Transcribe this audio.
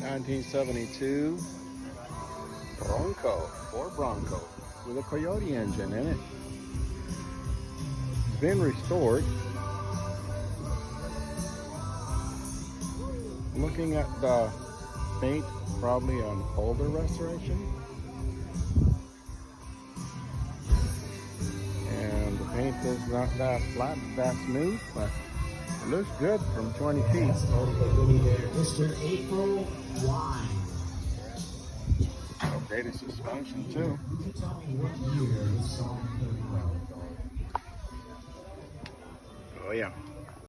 1972 Bronco, Ford Bronco, with a Coyote engine in it. It's been restored. Looking at the paint, probably an older restoration. And the paint is not that flat, that smooth, but it looks good from 20 feet. Mr. April Wine. Upgraded suspension too. You can tell me what year this song came out. Oh yeah.